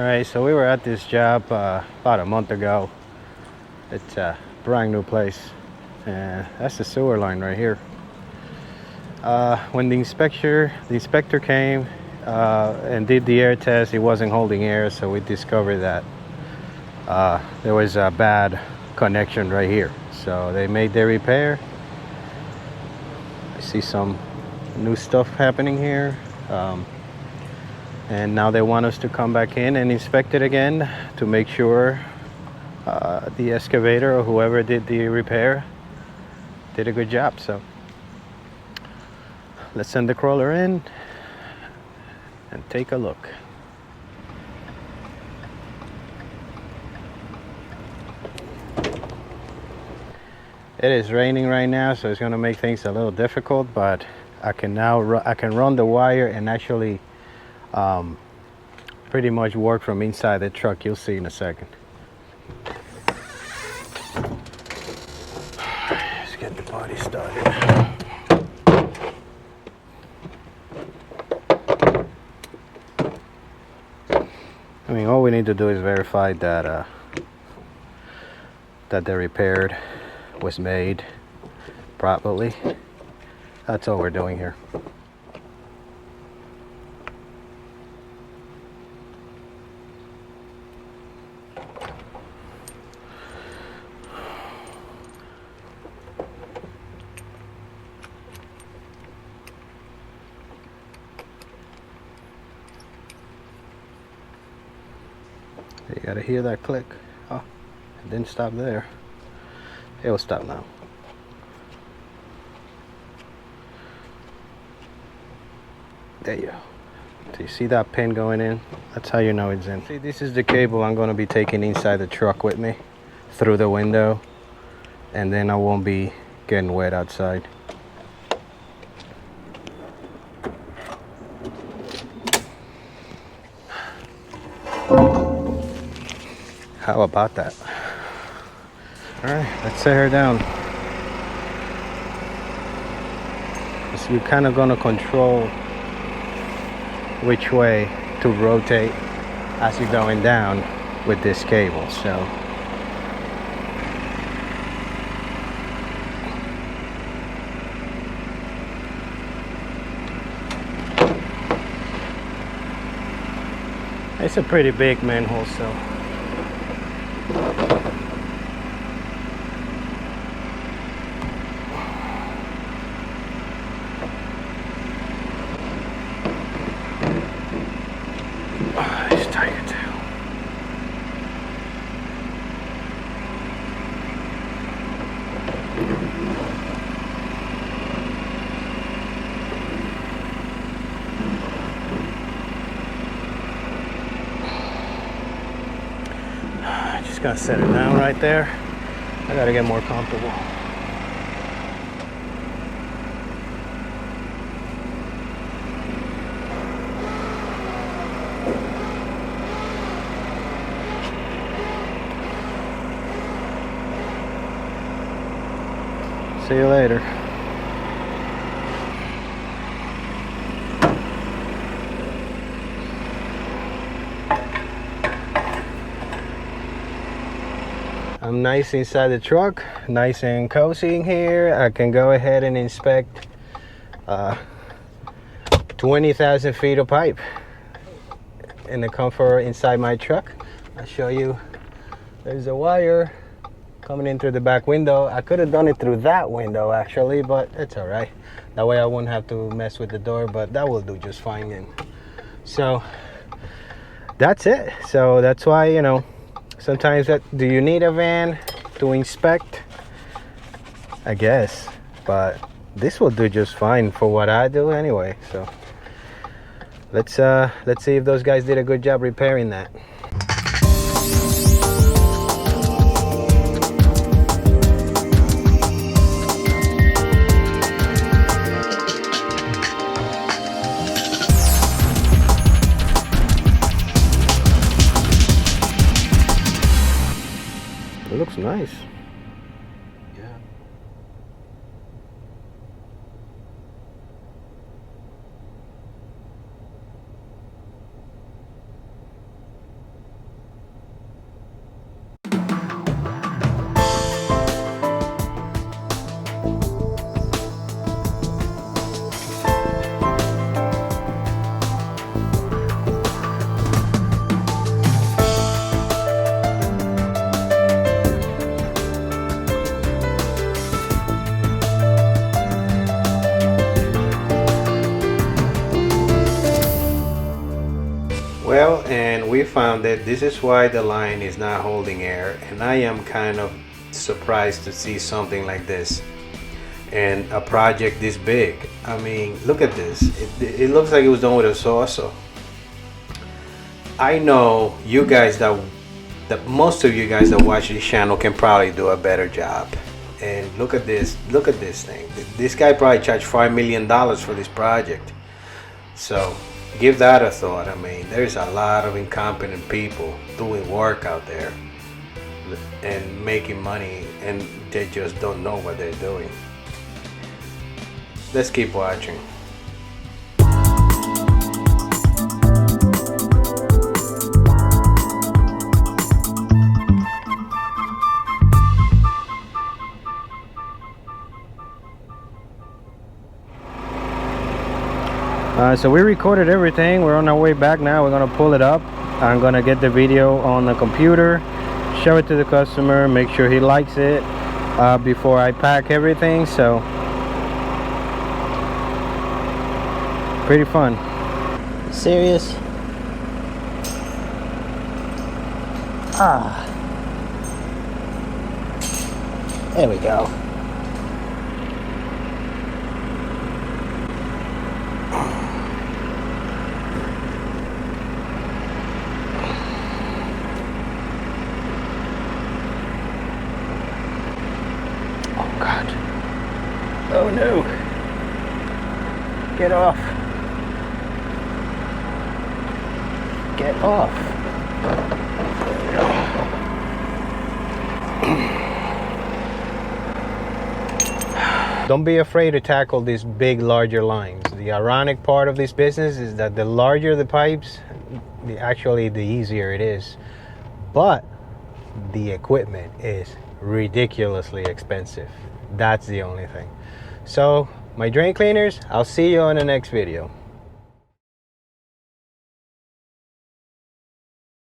Alright, so we were at this job about a month ago. It's a brand new place, and that's the sewer line right here. When the inspector came and did the air test, it wasn't holding air, so we discovered that there was a bad connection right here. So they made their repair. I see some new stuff happening here. And now they want us to come back in and inspect it again to make sure the excavator or whoever did the repair did a good job. So let's send the crawler in and take a look. It is raining right now, so it's going to make things a little difficult, but I can run the wire and actually pretty much work from inside the truck. You'll see in a second. Let's get the body started. I mean, all we need to do is verify that that the repair was made properly. That's all we're doing here. You gotta hear that click. Oh, it didn't stop there. It will stop now. There you go. Do you see that pin going in? That's how you know it's in. See, this is the cable I'm going to be taking inside the truck with me through the window, and then I won't be getting wet outside. How about that? All right, let's set her down. So you're kind of going to control which way to rotate as you're going down with this cable. So it's a pretty big manhole, so it's tight too. Just gotta set it down right there. I gotta get more comfortable. See you later. I'm nice inside the truck, nice and cozy in here. I can go ahead and inspect 20,000 feet of pipe in the comfort inside my truck. I'll show you. There's a wire coming in through the back window. I could have done it through that window actually, but it's all right. That way I wouldn't have to mess with the door, but that will do just fine. And so that's it. So that's why, you know, sometimes do you need a van to inspect? I guess, but this will do just fine for what I do anyway. So let's see if those guys did a good job repairing that. It looks nice. Yeah. around it. This is why the line is not holding air, and I am kind of surprised to see something like this and a project this big. I mean, look at this. It looks like it was done with a saw. I know you guys that most of you guys that watch this channel can probably do a better job. And look at this thing. This guy probably charged $5 million for this project. So give that a thought. I mean, there's a lot of incompetent people doing work out there and making money, and they just don't know what they're doing. Let's keep watching. So we recorded everything. We're on our way back now. We're gonna pull it up. I'm gonna get the video on the computer, show it to the customer, make sure he likes it before I pack everything. So pretty fun. Serious? There we go. Oh no! Get off! Get off! Don't be afraid to tackle these big, larger lines. The ironic part of this business is that the larger the pipes, the easier it is. But the equipment is ridiculously expensive. That's the only thing. So, my drain cleaners, I'll see you on the next video.